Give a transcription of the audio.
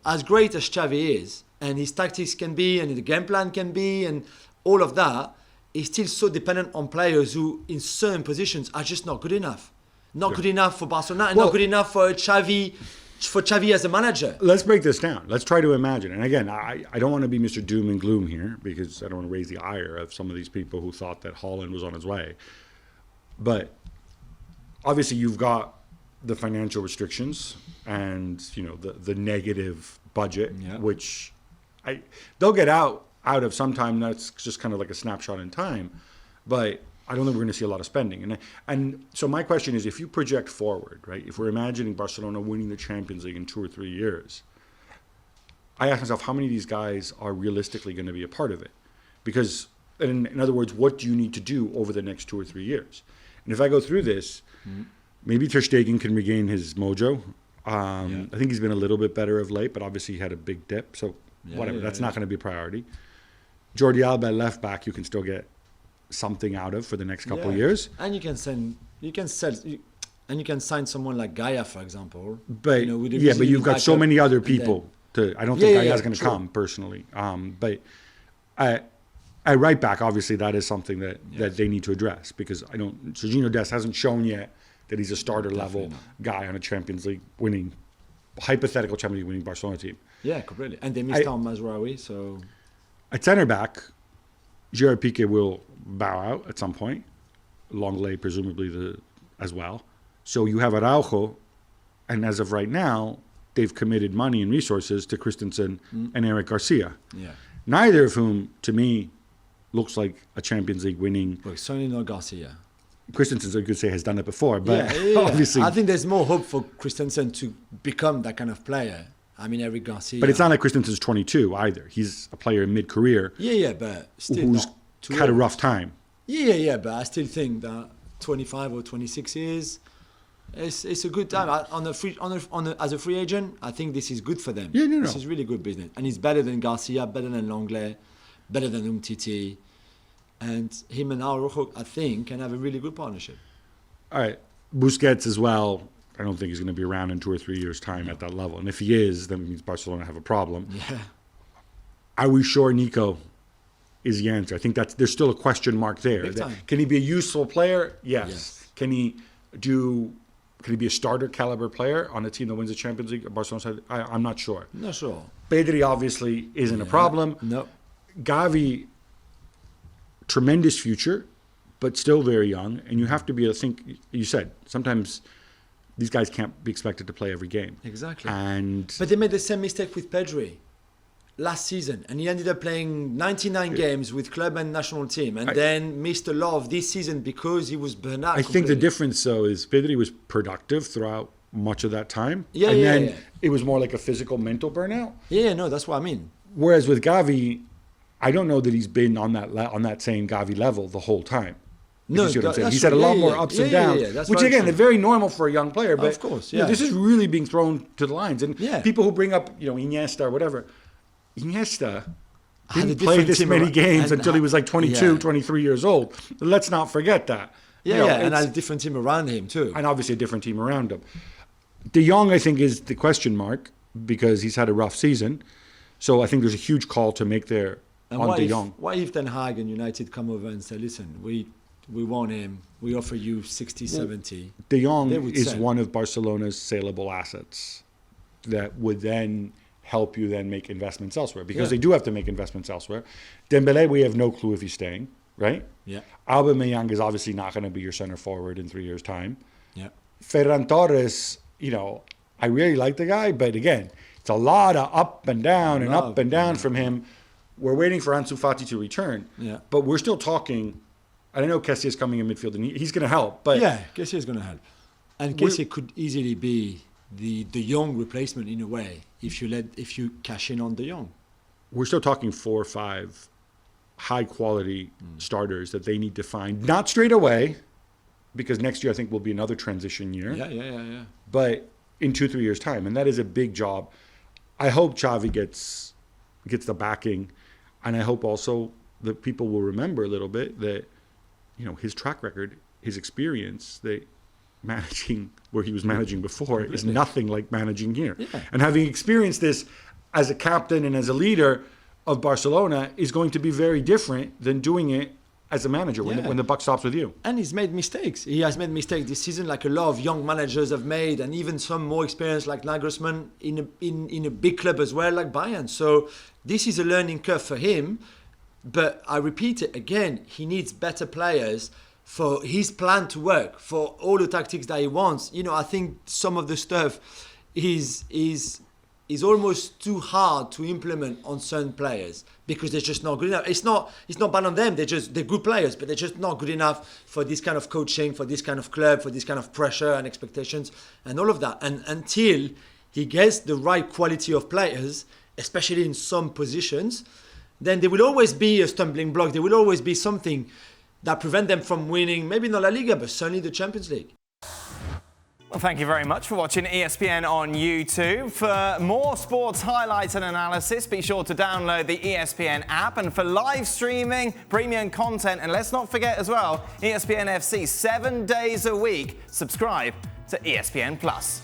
as great as Xavi is, and his tactics can be, and the game plan can be, and all of that, he's still so dependent on players who, in certain positions, are just not good enough. Not good enough for Barcelona, and not good enough for Xavi as a manager. Let's break this down. Let's try to imagine. And again, I don't want to be Mr. Doom and Gloom here, because I don't want to raise the ire of some of these people who thought that Haaland was on his way. But obviously you've got the financial restrictions and, you know, the negative budget, which they'll get out of sometime. That's just kind of like a snapshot in time. But I don't think we're going to see a lot of spending. And so my question is, if you project forward, right, if we're imagining Barcelona winning the Champions League in 2 or 3 years, I ask myself, how many of these guys are realistically going to be a part of it? Because, in other words, what do you need to do over the next 2 or 3 years? And if I go through this, maybe Ter Stegen can regain his mojo. I think he's been a little bit better of late, but obviously he had a big dip. So whatever, that's not going to be a priority. Jordi Alba left back, you can still get something out of for the next couple of years. And you can sign someone like Gaia, for example. But but you've got so many other people. I don't think Gaia's going to come personally. But at right back, obviously that is something that they need to address, because Sergiño Dest hasn't shown yet that he's a starter level guy on a Champions League winning, hypothetical Champions League winning Barcelona team. Yeah, completely. And they missed out Mazraoui, so at centre back, Gerard Piqué will bow out at some point. Longley presumably as well. So you have Araujo, and as of right now, they've committed money and resources to Christensen and Eric Garcia. Yeah. Neither of whom, to me, looks like a Champions League winning. Look, certainly not Garcia. Christensen, I could say, has done it before, but obviously, I think there's more hope for Christensen to become that kind of player. I mean, Eric Garcia. But it's not like Christensen's 22 either. He's a player in mid-career. But still who's had a rough time. But I still think that 25 or 26 years, it's a good time. As a free agent, I think this is good for them. This is really good business, and it's better than Garcia, better than Longley, better than Umtiti, and him and Araujo, I think, can have a really good partnership. All right, Busquets as well. I don't think he's going to be around in 2 or 3 years' time at that level. And if he is, then it means Barcelona have a problem. Yeah. Are we sure Nico is the answer? I think there's still a question mark there. Can he be a useful player? Yes. Can he be a starter caliber player on a team that wins the Champions League? Barcelona, I'm not sure. Not sure. Pedri obviously isn't a problem. No. Gavi, tremendous future, but still very young. And you have to be, I think, you said, sometimes these guys can't be expected to play every game. Exactly. But they made the same mistake with Pedri last season, and he ended up playing 99 games with club and national team, and then missed a lot of this season because he was burnt out. I think the difference, though, is Pedri was productive throughout much of that time. Then it was more like a physical, mental burnout. That's what I mean. Whereas with Gavi, I don't know that he's been on that same Gavi level the whole time. No, you see what I'm saying? He's had a lot more ups and downs, which again, is very normal for a young player. But of course, this is really being thrown to the lines. And people who bring up, Iniesta or whatever, Iniesta didn't play this many games until he was like 22, 23 years old. Let's not forget that. And a different team around him too. And obviously a different team around him. De Jong, I think, is the question mark because he's had a rough season. So I think there's a huge call to make there on De Jong. What if Den Haag and United come over and say, listen, we want him, we offer you 60, 70. De Jong is one of Barcelona's saleable assets that would then help you then make investments elsewhere, because they do have to make investments elsewhere. Dembele, we have no clue if he's staying, right? Yeah. Aubameyang is obviously not going to be your center forward in 3 years' time. Yeah. Ferran Torres, I really like the guy, but again, it's a lot of up and down from him. We're waiting for Ansu Fati to return. Yeah. But we're still talking. I know Kessie is coming in midfield, and he's going to help. But Kessie is going to help. And Kessie could easily be the De Jong replacement in a way if you cash in on De Jong. We're still talking 4 or 5 high quality starters that they need to find, not straight away, because next year I think will be another transition year. Yeah. But in 2-3 years' time, and that is a big job. I hope Xavi gets the backing, and I hope also that people will remember a little bit that his track record, his experience, that managing where he was managing before is nothing like managing here. Yeah. And having experienced this as a captain and as a leader of Barcelona is going to be very different than doing it as a manager when the buck stops with you. And he's made mistakes. He has made mistakes this season, like a lot of young managers have made, and even some more experienced like Nagelsmann in a big club as well, like Bayern. So this is a learning curve for him. But I repeat it again, he needs better players for his plan to work, for all the tactics that he wants. You know, I think some of the stuff is almost too hard to implement on certain players because they're just not good enough. It's not bad on them. They're good players, but they're just not good enough for this kind of coaching, for this kind of club, for this kind of pressure and expectations and all of that. And until he gets the right quality of players, especially in some positions, then there will always be a stumbling block. There will always be something that prevent them from winning, maybe not La Liga, but certainly the Champions League. Well, thank you very much for watching ESPN on YouTube. For more sports highlights and analysis, be sure to download the ESPN app. And for live streaming, premium content, and let's not forget as well, ESPN FC 7 days a week. Subscribe to ESPN Plus.